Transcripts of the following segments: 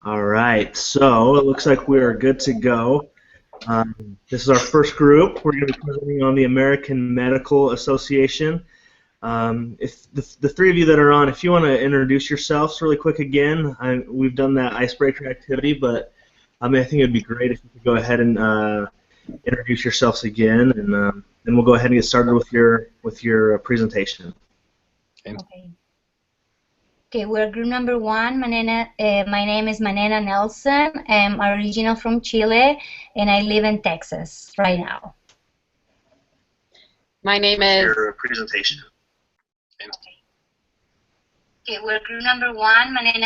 All right, so it looks like we are good to go. This is our first group. We're going to be presenting on the American Medical Association. If the three of you that are on, if you want to introduce yourselves really quick again, we've done that icebreaker activity, but I think it would be great if you could go ahead and introduce yourselves again, and then we'll go ahead and get started with your presentation. Okay. Okay, we're group number one. My name is Manena Nelson. I'm original from Chile, and I live in Texas right now. My name is... Your presentation. Okay, we're group number one. My name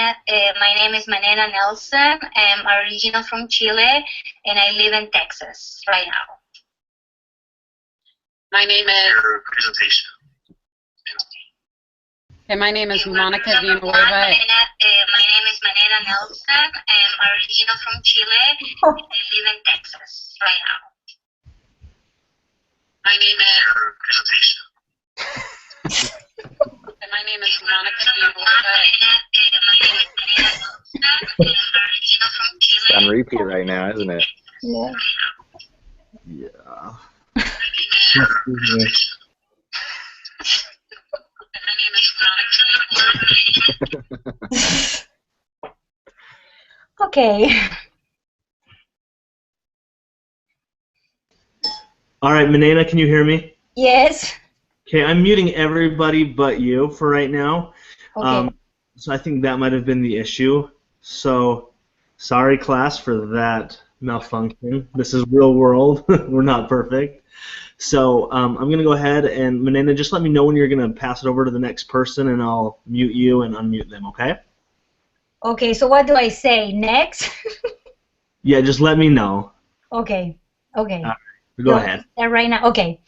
is Manena Nelson. I'm original from Chile, and I live in Texas right now. My name is... Your presentation. Okay, my name is Monica Villanueva. My name is Manena Nelson. I'm original from Chile, and I live in Texas right now. My name is... Your presentation. Okay, my name is Monica Villanueva. It's on repeat right now, isn't it? Yeah. Yeah. Okay. All right, Manena, can you hear me? Yes. Okay, I'm muting everybody but you for right now. Okay. So I think that might have been the issue. So sorry, class, for that malfunction. This is real world. We're not perfect. So I'm going to go ahead and, Manena, just let me know when you're going to pass it over to the next person, and I'll mute you and unmute them, okay? Okay, so what do I say? Next? Yeah, just let me know. Okay. Okay. Go ahead. Right now. Okay.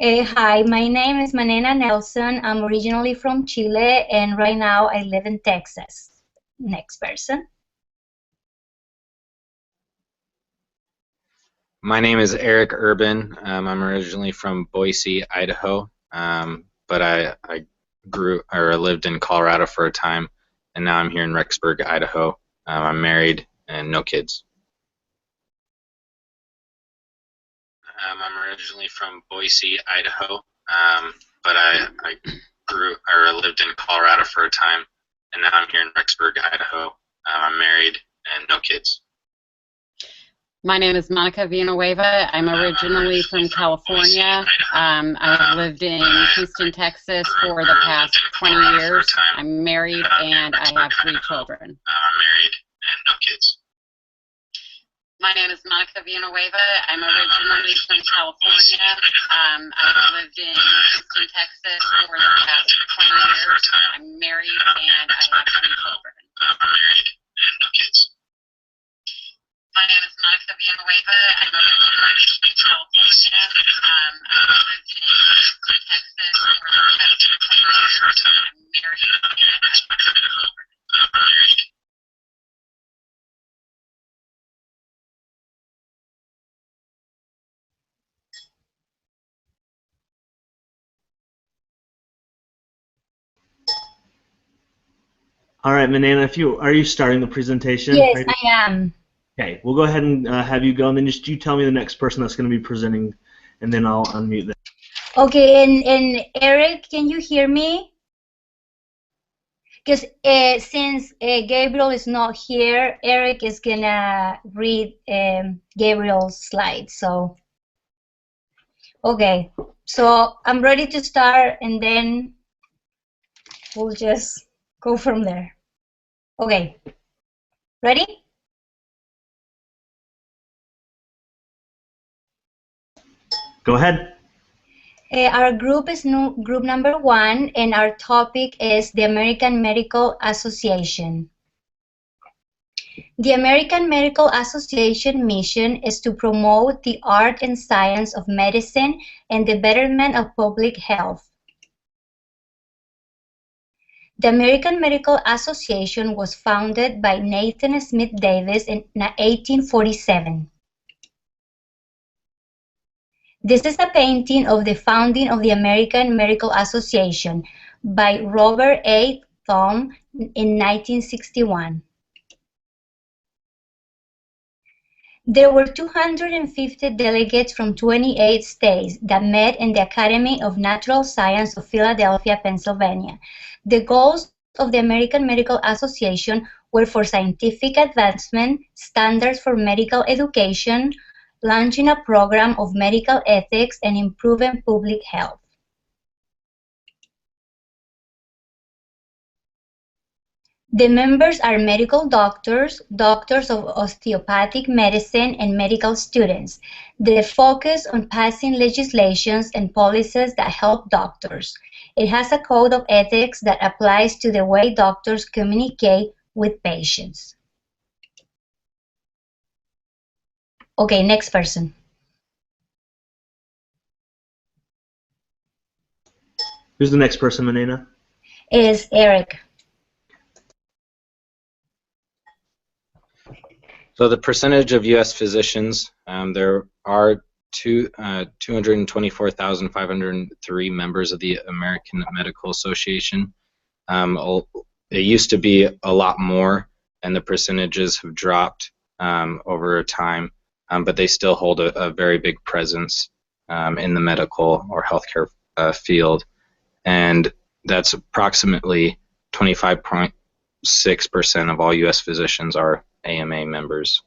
Hi, my name is Manena Nelson. I'm originally from Chile, and right now I live in Texas. Next person. My name is Eric Urban. I'm originally from Boise, Idaho, but I lived in Colorado for a time, and now I'm here in Rexburg, Idaho. I'm married and no kids. I'm originally from Boise, Idaho, but I lived in Colorado for a time, and now I'm here in Rexburg, Idaho. I'm married and no kids. My name is Monica Villanueva. I'm originally from California. I've lived in Houston, Texas for the past 20 years. I'm married and I have 3 children. I'm married and no kids. My name is Monica Villanueva. I'm originally from California. I've lived in Houston, Texas for the past 20 years. I'm married and I have 3 children. I'm married and no kids. My name is Monica Villanueva. I'm originally from California. I've lived in Houston, Texas for the past 20 years. I'm married and I have 3 children. I'm married. All right, Manena, are you starting the presentation? Yes, I am. Okay, we'll go ahead and have you go, and then just you tell me the next person that's going to be presenting, and then I'll unmute them. Okay, and Eric, can you hear me? Because since Gabriel is not here, Eric is gonna read Gabriel's slides. So, okay, so I'm ready to start, and then we'll just go from there. Okay, ready? Go ahead. Our group is group number one, and our topic is the American Medical Association. The American Medical Association mission is to promote the art and science of medicine and the betterment of public health. The American Medical Association was founded by Nathan Smith Davis in 1847. This is a painting of the founding of the American Medical Association by Robert A. Thumb in 1961. There were 250 delegates from 28 states that met in the Academy of Natural Science of Philadelphia, Pennsylvania. The goals of the American Medical Association were for scientific advancement, standards for medical education, launching a program of medical ethics, and improving public health. The members are medical doctors, doctors of osteopathic medicine, and medical students. They focus on passing legislations and policies that help doctors. It has a code of ethics that applies to the way doctors communicate with patients. Okay, next person. Who's the next person, Manena? Is Eric. So the percentage of U.S. physicians, there are 224,503 members of the American Medical Association. It used to be a lot more, and the percentages have dropped over time, but they still hold a very big presence in the medical or healthcare field, and that's approximately 25.6% of all U.S. physicians are AMA members.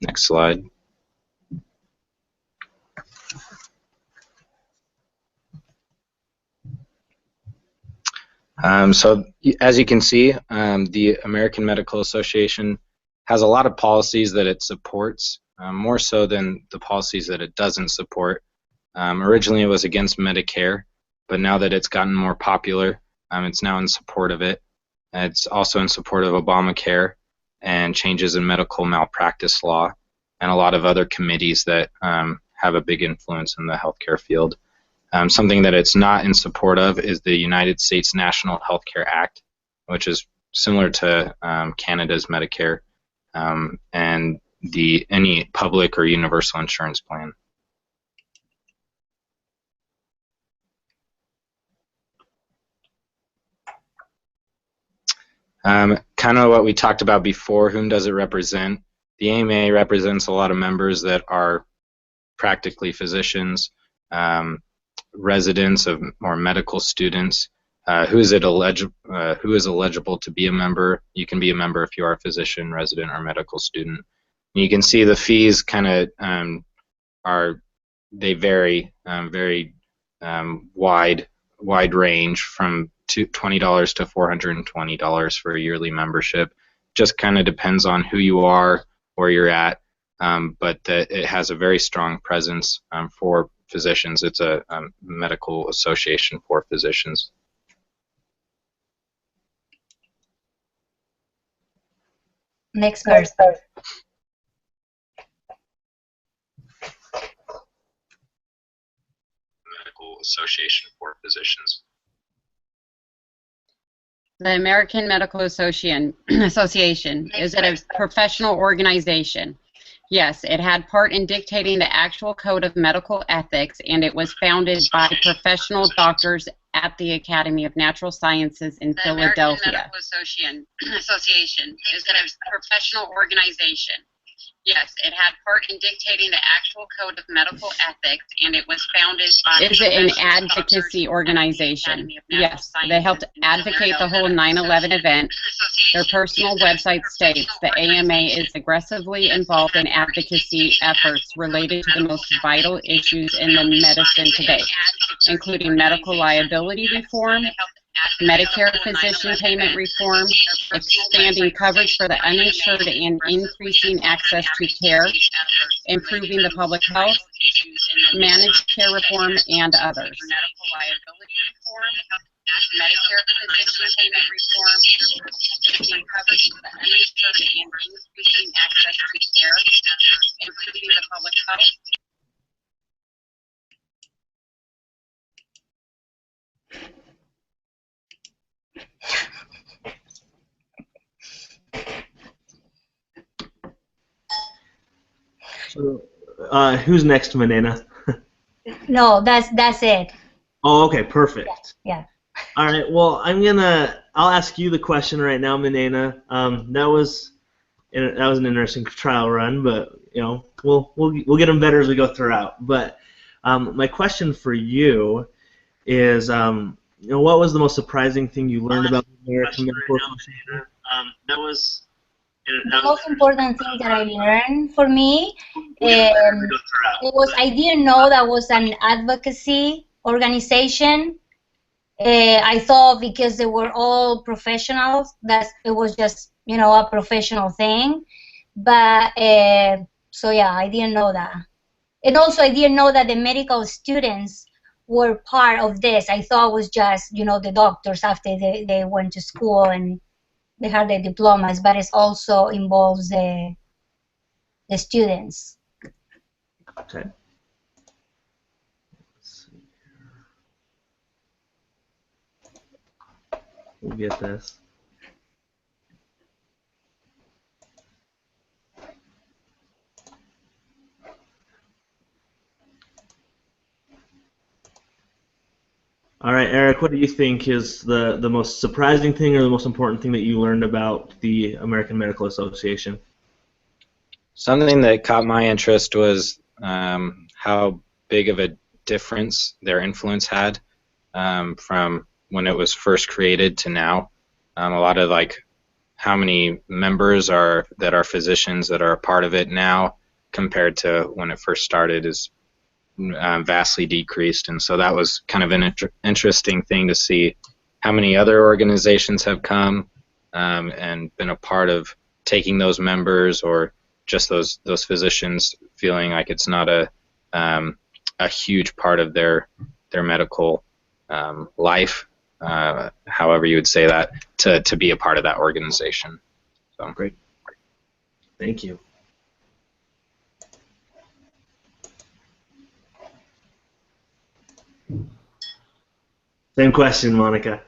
Next slide. So as you can see, the American Medical Association has a lot of policies that it supports, more so than the policies that it doesn't support. Originally it was against Medicare, but now that it's gotten more popular, it's now in support of it. It's also in support of Obamacare and changes in medical malpractice law and a lot of other committees that have a big influence in the healthcare field. Something that it's not in support of is the United States National Healthcare Act, which is similar to Canada's Medicare, and any public or universal insurance plan. Kind of what we talked about before, whom does it represent? The AMA represents a lot of members that are practically physicians, residents of or medical students. Who is eligible to be a member? You can be a member if you are a physician, resident, or medical student. And you can see the fees kind of they vary very wide range from $20 to $420 for a yearly membership. Just kind of depends on who you are, where you're at, but it has a very strong presence for physicians. It's a medical association for physicians. Next person. Medical association for physicians. The American Medical Association is a professional organization. Yes, it had part in dictating the actual code of medical ethics, and it was founded by professional doctors at the Academy of Natural Sciences in Philadelphia. The American Medical Association is a professional organization. Yes, it had part in dictating the actual code of medical ethics, and it was founded by... Is it an advocacy organization? Yes, they helped advocate the whole 9/11 event. Their personal website states the AMA is aggressively involved in advocacy efforts related to the most vital issues in the medicine today, including medical liability reform, Medicare physician payment reform, expanding coverage for the uninsured and increasing access to care, improving the public health, managed care reform, and others. Medicare physician payment reform, expanding coverage for the uninsured and increasing access to care, improving the public health. So, who's next, Manena? No, that's it. Oh, okay, perfect. Yeah. All right. Well, I'll ask you the question right now, Manena. That was and that was an interesting trial run, but you know, we'll get them better as we go throughout. But my question for you is, you know, what was the most surprising thing you learned about the American Medical Association? The most important thing that I learned for me, it was I didn't know that was an advocacy organization. I thought because they were all professionals that it was just, you know, a professional thing. But so yeah, I didn't know that. And also I didn't know that the medical students were part of this. I thought it was just, you know, the doctors after they went to school and they had their diplomas, but it also involves the students. Okay. Let's see here. We'll get this. All right, Eric, what do you think is the most surprising thing or the most important thing that you learned about the American Medical Association? Something that caught my interest was how big of a difference their influence had from when it was first created to now. A lot of like how many members that are physicians that are a part of it now compared to when it first started is vastly decreased, and so that was kind of an interesting thing to see how many other organizations have come and been a part of taking those members or just those physicians feeling like it's not a huge part of their medical life, however you would say that, to be a part of that organization. So great. Thank you. Same question, Monica.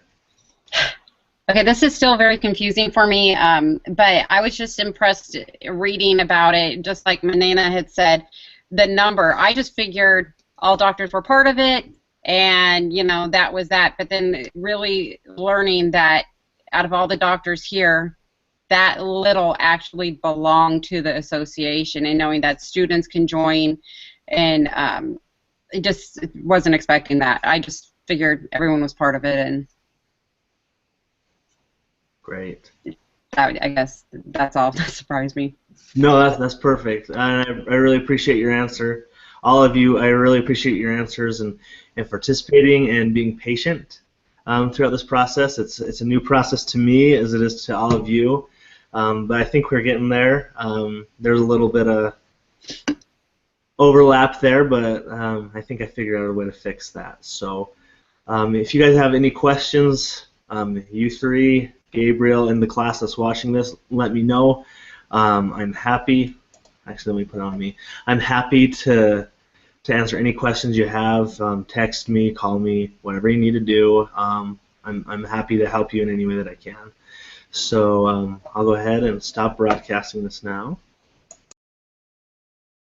Okay, this is still very confusing for me, but I was just impressed reading about it, just like Manana had said, the number. I just figured all doctors were part of it, and, you know, that was that. But then really learning that out of all the doctors here, that little actually belong to the association, and knowing that students can join, and it just wasn't expecting that. I just figured everyone was part of it, and great. I guess that's all that surprised me. No, that's perfect. I really appreciate your answer. All of you, I really appreciate your answers and participating and being patient throughout this process. It's a new process to me as it is to all of you, but I think we're getting there. There's a little bit of overlap there, but I think I figured out a way to fix that. So if you guys have any questions, you three, Gabriel, and the class that's watching this, let me know. I'm happy. Actually, let me put it on me. I'm happy to answer any questions you have. Text me, call me, whatever you need to do. I'm happy to help you in any way that I can. So I'll go ahead and stop broadcasting this now.